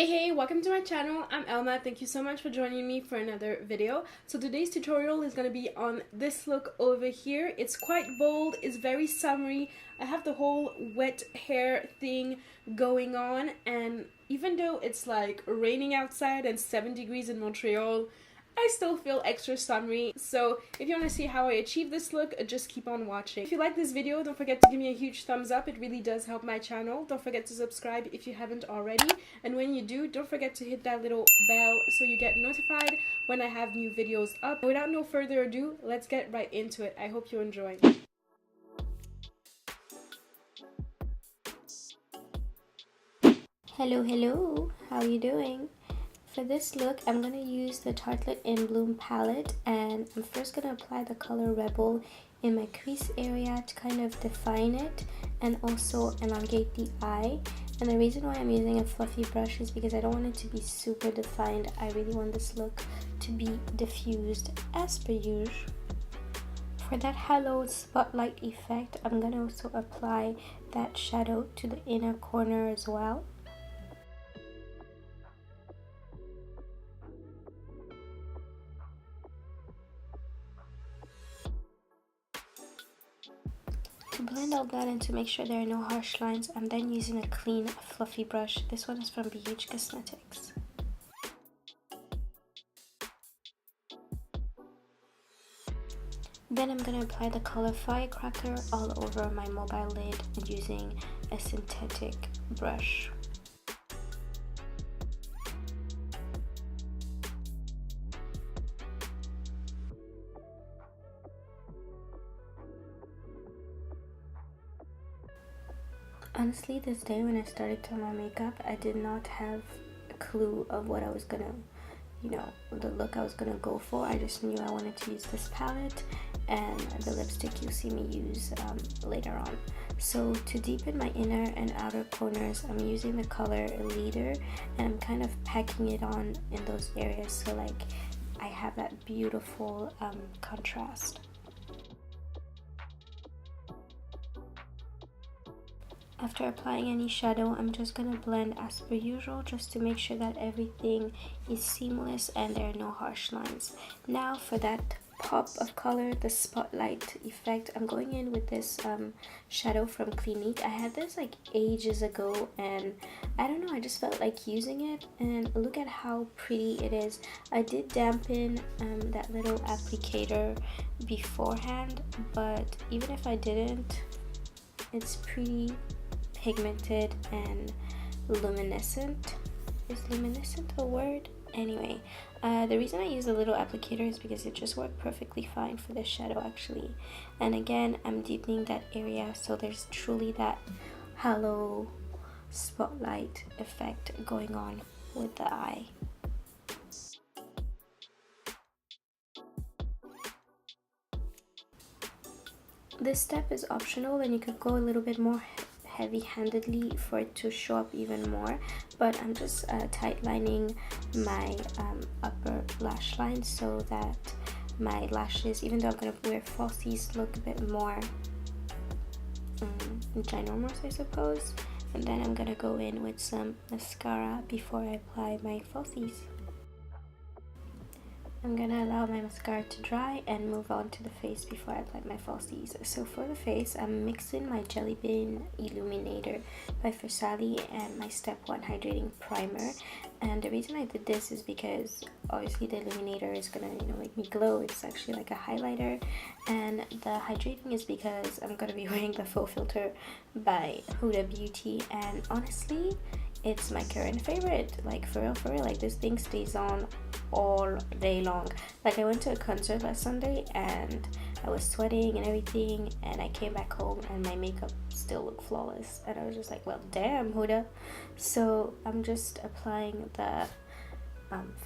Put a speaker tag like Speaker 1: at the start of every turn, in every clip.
Speaker 1: Hey, welcome to my channel. I'm Elma. Thank you so much for joining me for another video. So today's tutorial is going to be on this look over here. It's quite bold, it's very summery. I have the whole wet hair thing going on, and even though it's like raining outside and 7 degrees in Montreal, I still feel extra summery. So if you want to see how I achieve this look, just keep on watching. If you like this video, don't forget to give me a huge thumbs up. It really does help my channel. Don't forget to subscribe if you haven't already. And when you do, don't forget to hit that little bell so you get notified when I have new videos up. Without no further ado, let's get right into it. I hope you enjoy.
Speaker 2: Hello, how are you doing? For this look, I'm going to use the Tartelette in Bloom palette, and I'm first going to apply the color Rebel in my crease area to kind of define it and also elongate the eye. And the reason why I'm using a fluffy brush is because I don't want it to be super defined. I really want this look to be diffused as per usual. For that halo spotlight effect, I'm going to also apply that shadow to the inner corner as well. To blend all that and to make sure there are no harsh lines, I'm then using a clean fluffy brush. This one is from BH Cosmetics. Then I'm going to apply the color Firecracker all over my mobile lid using a synthetic brush. Honestly, this day when I started doing my makeup, I did not have a clue of what I was gonna, the look I was gonna go for. I just knew I wanted to use this palette and the lipstick you'll see me use later on. So to deepen my inner and outer corners, I'm using the color Leader, and I'm kind of packing it on in those areas so like I have that beautiful contrast. After applying any shadow, I'm just going to blend as per usual just to make sure that everything is seamless and there are no harsh lines. Now for that pop of color, the spotlight effect, I'm going in with this shadow from Clinique. I had this like ages ago and I don't know, I just felt like using it, and look at how pretty it is. I did dampen that little applicator beforehand, but even if I didn't, it's pretty pigmented and luminescent. Is luminescent a word? Anyway, the reason I use a little applicator is because it just worked perfectly fine for this shadow actually. And again, I'm deepening that area so there's truly that halo spotlight effect going on with the eye. This step is optional and you could go a little bit more heavy-handedly for it to show up even more, but I'm just tight lining my upper lash line so that my lashes, even though I'm going to wear falsies, look a bit more ginormous, I suppose. And then I'm going to go in with some mascara before I apply my falsies. I'm gonna allow my mascara to dry and move on to the face before I apply my falsies. So for the face, I'm mixing my Jelly Bean Illuminator by FARSALI and my Step 1 Hydrating Primer. And the reason I did this is because obviously the Illuminator is gonna, make me glow. It's actually like a highlighter. And the Hydrating is because I'm gonna be wearing the Faux Filter by Huda Beauty. And honestly, it's my current favorite. Like for real, like this thing stays on all day long. Like I went to a concert last Sunday and I was sweating and everything, and I came back home and my makeup still looked flawless, and I was just like, well damn, Huda. So I'm just applying the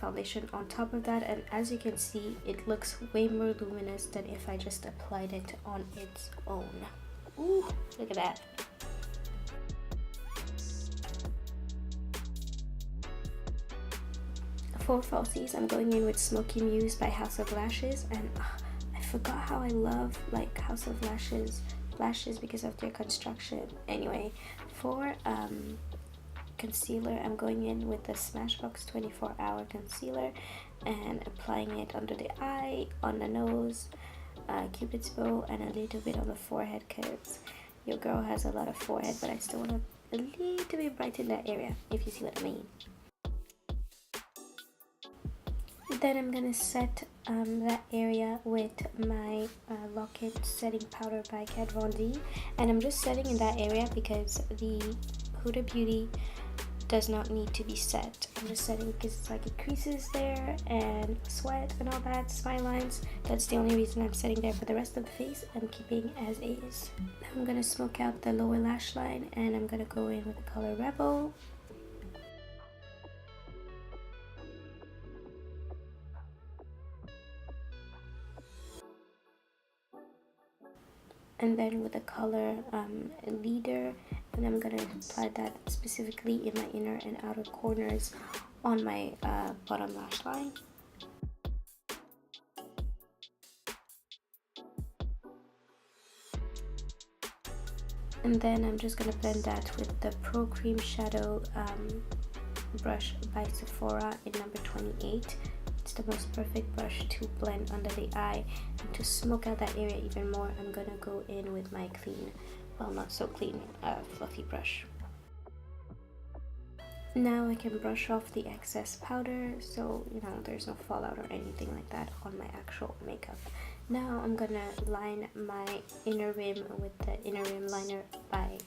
Speaker 2: foundation on top of that, and as you can see, it looks way more luminous than if I just applied it on its own. Ooh, look at that. For falsies, I'm going in with Smokey Muse by House of Lashes, and I forgot how I love like House of Lashes because of their construction. Anyway, for concealer, I'm going in with the Smashbox 24-hour concealer and applying it under the eye, on the nose, cupid's bow, and a little bit on the forehead, because your girl has a lot of forehead, but I still want to a little bit brighten that area, if you see what I mean. Then I'm gonna set that area with my Locket setting powder by Kat Von D, and I'm just setting in that area because the Huda Beauty does not need to be set. I'm just setting because it's like it creases there and sweat and all that, smile lines. That's the only reason I'm setting there. For the rest of the face, I'm keeping as is. I'm gonna smoke out the lower lash line, and I'm gonna go in with the color Rebel. And then with the color Leader, and I'm gonna apply that specifically in my inner and outer corners on my bottom lash line. And then I'm just gonna blend that with the Pro Cream Shadow brush by Sephora in number 28. It's the most perfect brush to blend under the eye, and to smoke out that area even more, I'm gonna go in with my clean, well, not so clean, fluffy brush. Now I can brush off the excess powder, so you know there's no fallout or anything like that on my actual makeup. Now I'm gonna line my inner rim with the inner rim liner by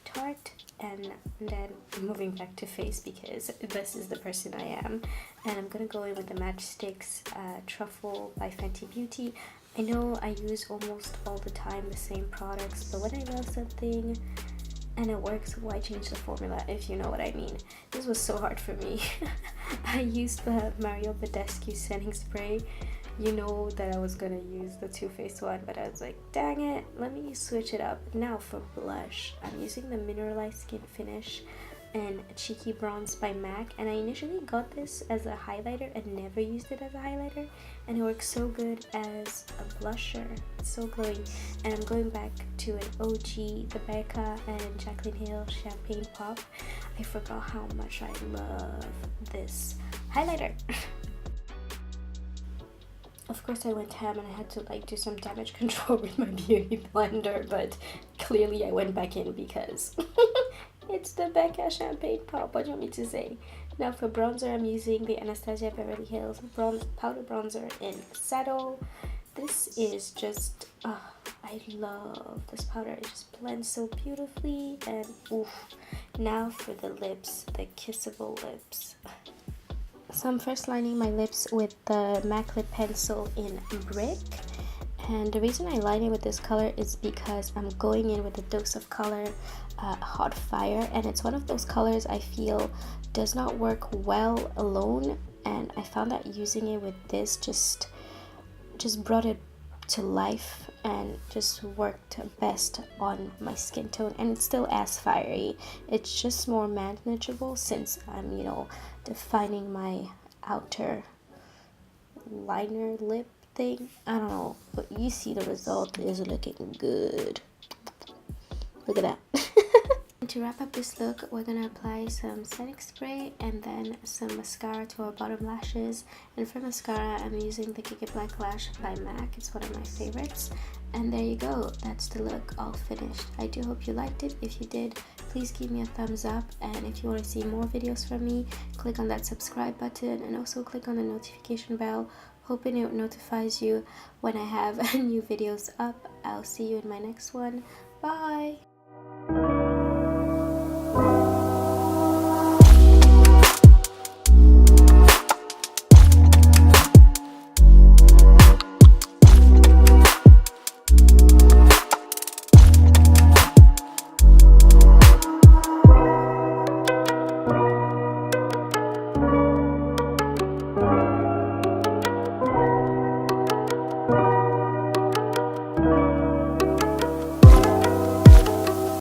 Speaker 2: Tarte, and then moving back to face because this is the person I am, and I'm gonna go in with the Match Stix Truffle by Fenty Beauty. I know I use almost all the time the same products, but when I love something and it works, why change the formula, if you know what I mean. This was so hard for me. I used the Mario Badescu setting spray. You know that I was gonna use the Too Faced one, but I was like, dang it, let me switch it up. Now for blush, I'm using the Mineralized Skin Finish and Cheeky Bronze by MAC, and I initially got this as a highlighter and never used it as a highlighter, and it works so good as a blusher. It's so glowy. And I'm going back to an OG, the Becca and Jaclyn Hill Champagne Pop. I forgot how much I love this highlighter. Of course I went ham and I had to like do some damage control with my beauty blender, but clearly I went back in because it's the Becca Champagne Pop. What do you want me to say? Now for bronzer, I'm using the Anastasia Beverly Hills powder bronzer in Saddle. This is just, I love this powder. It just blends so beautifully, and oof. Now for the lips, the kissable lips. So I'm first lining my lips with the MAC Lip Pencil in Brick. And the reason I line it with this color is because I'm going in with a dose of color, Hot Fire. And it's one of those colors I feel does not work well alone. And I found that using it with this just brought it to life and just worked best on my skin tone. And it's still as fiery. It's just more manageable since I'm, you know, defining my outer liner lip thing. I don't know, but you see the result is looking good. Look at that. And to wrap up this look, we're gonna apply some setting spray and then some mascara to our bottom lashes. And for mascara, I'm using the Kick It Black Lash by MAC. It's one of my favorites. And there you go, that's the look all finished. I do hope you liked it. If you did, please give me a thumbs up, and if you want to see more videos from me, click on that subscribe button and also click on the notification bell, hoping it notifies you when I have new videos up. I'll see you in my next one. Bye!